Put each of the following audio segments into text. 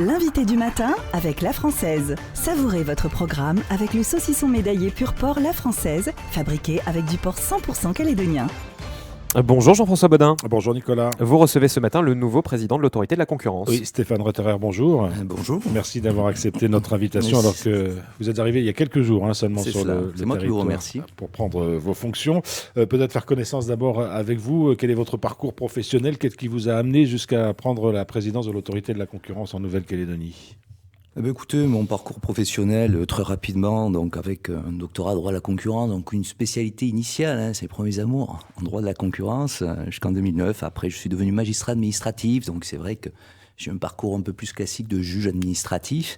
L'invité du matin avec La Française. Savourez votre programme avec le saucisson médaillé pur porc La Française, fabriqué avec du porc 100% calédonien. Bonjour Jean-François Bodin. Bonjour Nicolas. Vous recevez ce matin le nouveau président de l'autorité de la concurrence. Oui, Stéphane Rotterer, bonjour. Bonjour. Merci d'avoir accepté notre invitation alors que vous êtes arrivé il y a quelques jours seulement sur le C'est moi qui vous remercie. Pour prendre vos fonctions. Peut-être faire connaissance d'abord avec vous. Quel est votre parcours professionnel? Qu'est-ce qui vous a amené jusqu'à prendre la présidence de l'autorité de la concurrence en Nouvelle-Calédonie? Écoutez, mon parcours professionnel, très rapidement, donc avec un doctorat de droit de la concurrence, donc une spécialité initiale, c'est les premiers amours en droit de la concurrence, jusqu'en 2009. Après, je suis devenu magistrat administratif, donc c'est vrai que j'ai un parcours un peu plus classique de juge administratif.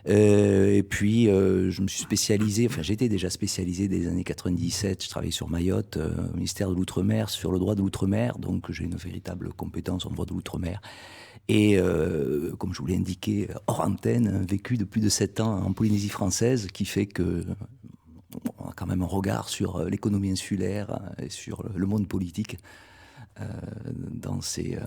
Et puis, je me suis spécialisé, j'étais déjà spécialisé dès les années 97, je travaillais sur Mayotte, au ministère de l'Outre-mer, sur le droit de l'Outre-mer, donc j'ai une véritable compétence en droit de l'Outre-mer. Et comme je vous l'ai indiqué, hors antenne, un vécu de plus de 7 ans en Polynésie française, qui fait que on a quand même un regard sur l'économie insulaire et sur le monde politique dans ces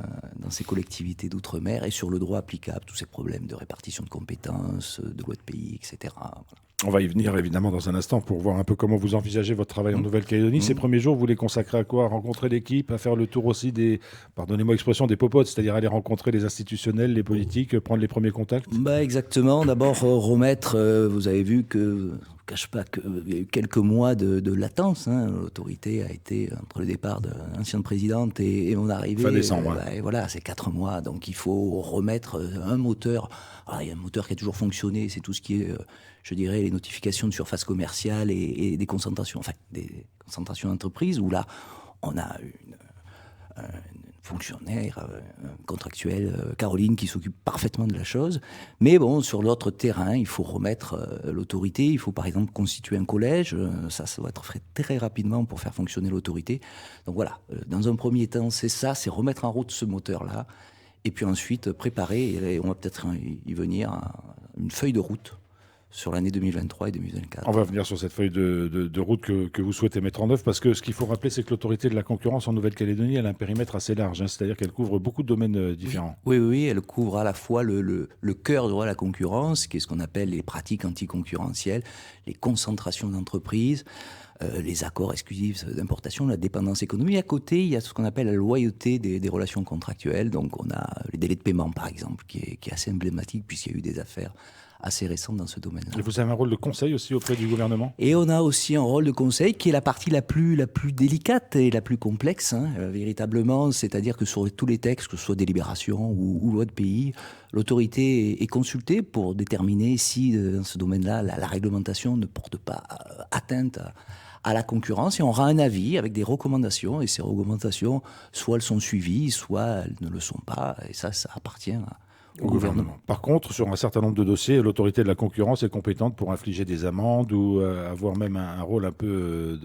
collectivités d'outre-mer et sur le droit applicable, tous ces problèmes de répartition de compétences, de loi de pays, etc. Voilà. On va y venir évidemment dans un instant pour voir un peu comment vous envisagez votre travail en Nouvelle-Calédonie. Ces premiers jours, vous les consacrez à quoi? À rencontrer l'équipe, à faire le tour aussi des, pardonnez-moi l'expression, des popotes, c'est-à-dire aller rencontrer les institutionnels, les politiques, prendre les premiers contacts? Exactement. D'abord, remettre, vous avez vu que, je ne cache pas qu'il y a eu quelques mois de latence. L'autorité a été, entre le départ de l'ancienne présidente et mon arrivée. Fin décembre. Et voilà, c'est 4 mois. Donc il faut remettre un moteur. Alors, il y a un moteur qui a toujours fonctionné, c'est tout ce qui est, je dirais, les notifications de surface commerciale et des concentrations, des concentrations d'entreprises, où là, on a une fonctionnaire contractuelle, Caroline, qui s'occupe parfaitement de la chose. Mais bon, sur l'autre terrain, il faut remettre l'autorité. Il faut par exemple constituer un collège. Ça doit être fait très rapidement pour faire fonctionner l'autorité. Donc voilà, dans un premier temps, c'est ça, c'est remettre en route ce moteur-là. Et puis ensuite, préparer, et on va peut-être y venir, une feuille de route sur l'année 2023 et 2024. On va venir sur cette feuille de route que vous souhaitez mettre en œuvre, parce que ce qu'il faut rappeler, c'est que l'autorité de la concurrence en Nouvelle-Calédonie, elle a un périmètre assez large, c'est-à-dire qu'elle couvre beaucoup de domaines différents. Oui, elle couvre à la fois le cœur du droit de la concurrence, qui est ce qu'on appelle les pratiques anticoncurrentielles, les concentrations d'entreprises, les accords exclusifs d'importation, la dépendance économique. À côté, il y a ce qu'on appelle la loyauté des relations contractuelles. Donc on a les délais de paiement, par exemple, qui est assez emblématique, puisqu'il y a eu des affaires assez récentes dans ce domaine-là. Et vous avez un rôle de conseil aussi auprès du gouvernement? Et on a aussi un rôle de conseil qui est la partie la plus délicate et la plus complexe, véritablement. C'est-à-dire que sur tous les textes, que ce soit délibération ou loi de pays, l'autorité est consultée pour déterminer si, dans ce domaine-là, la réglementation ne porte pas atteinte à la concurrence. Et on rend un avis avec des recommandations. Et ces recommandations, soit elles sont suivies, soit elles ne le sont pas. Et ça appartient au gouvernement. Par contre, sur un certain nombre de dossiers, l'autorité de la concurrence est compétente pour infliger des amendes ou avoir même un rôle un peu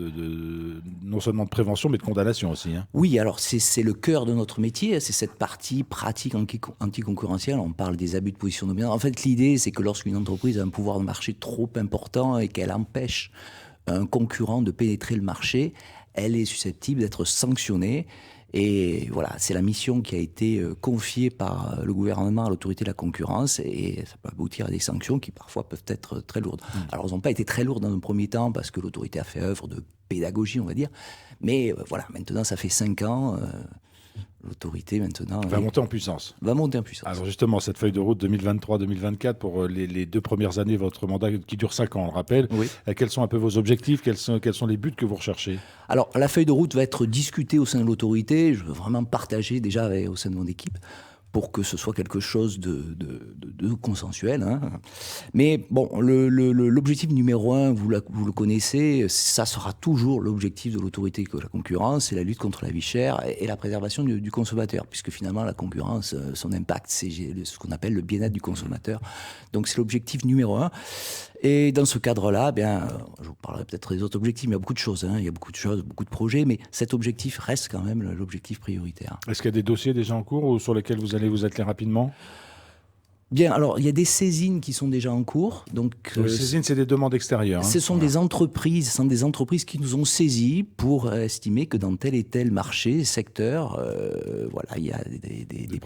non seulement de prévention, mais de condamnation aussi. Oui, alors c'est le cœur de notre métier, c'est cette partie pratique anticoncurrentielle. On parle des abus de position dominante. En fait, l'idée, c'est que lorsqu'une entreprise a un pouvoir de marché trop important et qu'elle empêche un concurrent de pénétrer le marché, elle est susceptible d'être sanctionnée. Et voilà, c'est la mission qui a été confiée par le gouvernement à l'autorité de la concurrence, et ça peut aboutir à des sanctions qui parfois peuvent être très lourdes. Alors, elles n'ont pas été très lourdes dans un premier temps parce que l'autorité a fait œuvre de pédagogie, on va dire. Mais voilà, maintenant, ça fait 5 ans. L'autorité, maintenant, va monter en puissance. Alors justement, cette feuille de route 2023-2024, pour les 2 premières années, votre mandat qui dure 5 ans, on le rappelle, oui. Quels sont un peu vos objectifs? Quels sont les buts que vous recherchez? Alors, la feuille de route va être discutée au sein de l'autorité. Je veux vraiment partager déjà au sein de mon équipe, pour que ce soit quelque chose de consensuel. Mais bon, l'objectif numéro 1, vous le connaissez, ça sera toujours l'objectif de l'autorité de la concurrence, c'est la lutte contre la vie chère et la préservation du consommateur, puisque finalement la concurrence, son impact, c'est ce qu'on appelle le bien-être du consommateur. Donc c'est l'objectif numéro 1. Et dans ce cadre-là, je vous parlerai peut-être des autres objectifs, mais il y a beaucoup de choses, il y a beaucoup de choses, beaucoup de projets, mais cet objectif reste quand même l'objectif prioritaire. Est-ce qu'il y a des dossiers déjà en cours ou sur lesquels vous allez vous atteler rapidement? Bien, alors il y a des saisines qui sont déjà en cours. Donc, Les saisines, c'est des demandes extérieures. ce sont des entreprises, qui nous ont saisis pour estimer que dans tel et tel marché, secteur, il y a des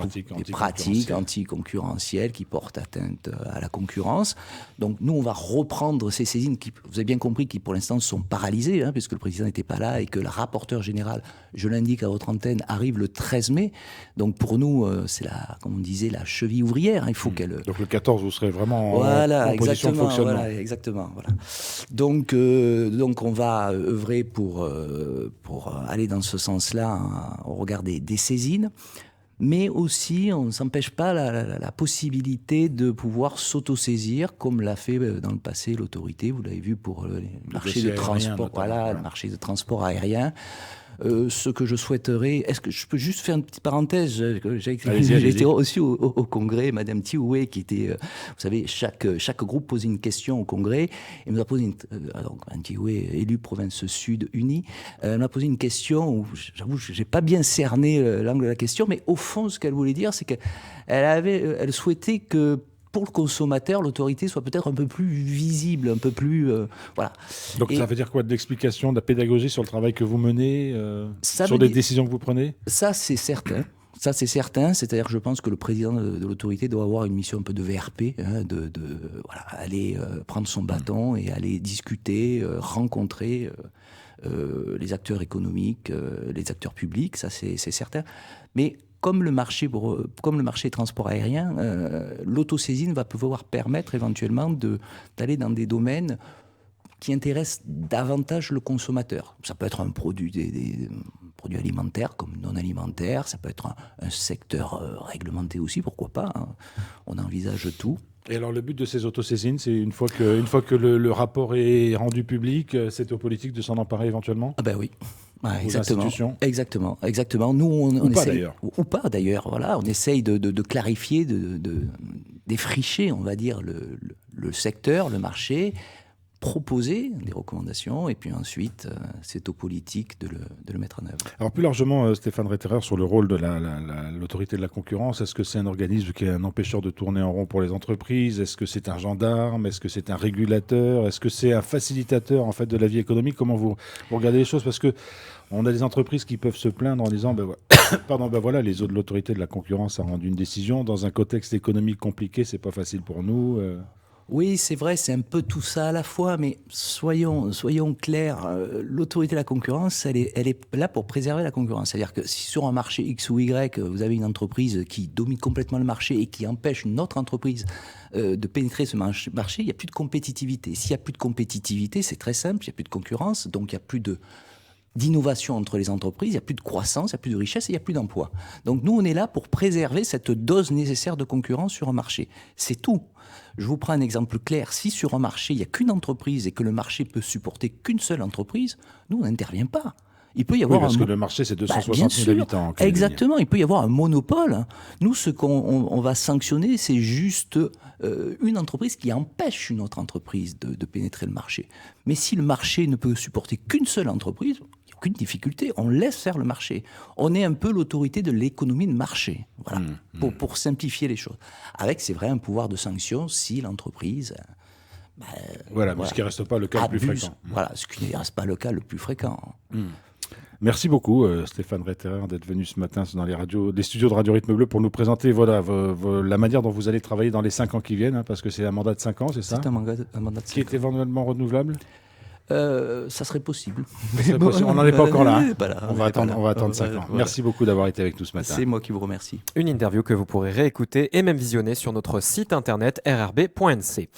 pratiques anticoncurrentielles qui portent atteinte à la concurrence. Donc nous, on va reprendre ces saisines qui, vous avez bien compris, qui pour l'instant sont paralysées, puisque le président n'était pas là et que le rapporteur général, je l'indique à votre antenne, arrive le 13 mai. Donc pour nous, c'est comme on disait, la cheville ouvrière. Il faut Donc le 14, vous serez vraiment en position de fonctionnement. Voilà, exactement. Voilà. Donc on va œuvrer pour aller dans ce sens-là au regard des saisines. Mais aussi, on ne s'empêche pas la possibilité de pouvoir s'autosaisir, comme l'a fait dans le passé l'autorité. Vous l'avez vu pour le marché de transport, le marché de transport aérien. Ce que je souhaiterais... Est-ce que je peux juste faire une petite parenthèse? J'ai été aussi au congrès, Madame Tioué, qui était... vous savez, chaque groupe posait une question au congrès, et nous a posé donc, Madame Tioué, élue Province Sud Unie, elle m'a posé une question où, j'avoue, je n'ai pas bien cerné l'angle de la question, mais au fond, ce qu'elle voulait dire, c'est qu'elle souhaitait que pour le consommateur, l'autorité soit peut-être un peu plus visible, un peu plus... voilà. Donc ça veut dire quoi? De l'explication, de la pédagogie sur le travail que vous menez, sur des décisions que vous prenez? Ça, c'est certain. Ça, c'est certain. C'est-à-dire que je pense que le président de l'autorité doit avoir une mission un peu de VRP, aller prendre son bâton et aller discuter, rencontrer les acteurs économiques, les acteurs publics, ça c'est certain. Mais comme le marché transport aérien, l'autosaisine va pouvoir permettre éventuellement d'aller dans des domaines qui intéressent davantage le consommateur. Ça peut être un produit, des produits alimentaires comme non alimentaires, ça peut être un secteur réglementé aussi, pourquoi pas. On envisage tout. Et alors le but de ces autosaisines, c'est une fois que le rapport est rendu public, c'est aux politiques de s'en emparer éventuellement? Ah ben oui. Ouais, exactement. Exactement. Nous, on ou pas essaye, d'ailleurs. Ou pas d'ailleurs. Voilà, on essaye de clarifier, de défricher, on va dire, le secteur, le marché, proposer des recommandations, et puis ensuite, c'est aux politiques de le mettre en œuvre. Alors plus largement, Stéphane Retterer, sur le rôle de l'autorité de la concurrence, est-ce que c'est un organisme qui est un empêcheur de tourner en rond pour les entreprises? Est-ce que c'est un gendarme? Est-ce que c'est un régulateur? Est-ce que c'est un facilitateur en fait de la vie économique? Comment vous regardez les choses? Parce que on a des entreprises qui peuvent se plaindre en disant voilà, les autres de l'autorité de la concurrence a rendu une décision dans un contexte économique compliqué, c'est pas facile pour nous. Oui, c'est vrai, c'est un peu tout ça à la fois, mais soyons clairs, l'autorité de la concurrence, elle est là pour préserver la concurrence. C'est-à-dire que si sur un marché X ou Y, vous avez une entreprise qui domine complètement le marché et qui empêche une autre entreprise de pénétrer ce marché, il n'y a plus de compétitivité. S'il n'y a plus de compétitivité, c'est très simple, il n'y a plus de concurrence, donc il n'y a plus d'innovation entre les entreprises, il n'y a plus de croissance, il n'y a plus de richesse et il n'y a plus d'emploi. Donc nous, on est là pour préserver cette dose nécessaire de concurrence sur un marché. C'est tout. Je vous prends un exemple clair. Si sur un marché, il n'y a qu'une entreprise et que le marché peut supporter qu'une seule entreprise, nous, on n'intervient pas. Il peut y avoir parce que le marché, c'est 260 000 habitants. Exactement, il peut y avoir un monopole. Nous, ce qu'on va sanctionner, c'est juste une entreprise qui empêche une autre entreprise de pénétrer le marché. Mais si le marché ne peut supporter qu'une seule entreprise, il n'y a aucune difficulté, on laisse faire le marché. On est un peu l'autorité de l'économie de marché, voilà, pour simplifier les choses. Avec, c'est vrai, un pouvoir de sanction si l'entreprise... mais ce qui ne reste pas le cas le plus fréquent. Voilà, ce qui ne reste pas le cas le plus fréquent. Merci beaucoup Stéphane Retterer d'être venu ce matin dans les studios de Radio Rythme Bleu pour nous présenter la manière dont vous allez travailler dans les 5 ans qui viennent, parce que c'est un mandat de 5 ans, c'est ça? C'est un mandat de 5 ans. Qui est éventuellement renouvelable? Ça serait possible. On n'en est pas encore là. On va attendre 5 ans. Merci beaucoup d'avoir été avec nous ce matin. C'est moi qui vous remercie. Une interview que vous pourrez réécouter et même visionner sur notre site internet rrb.nc.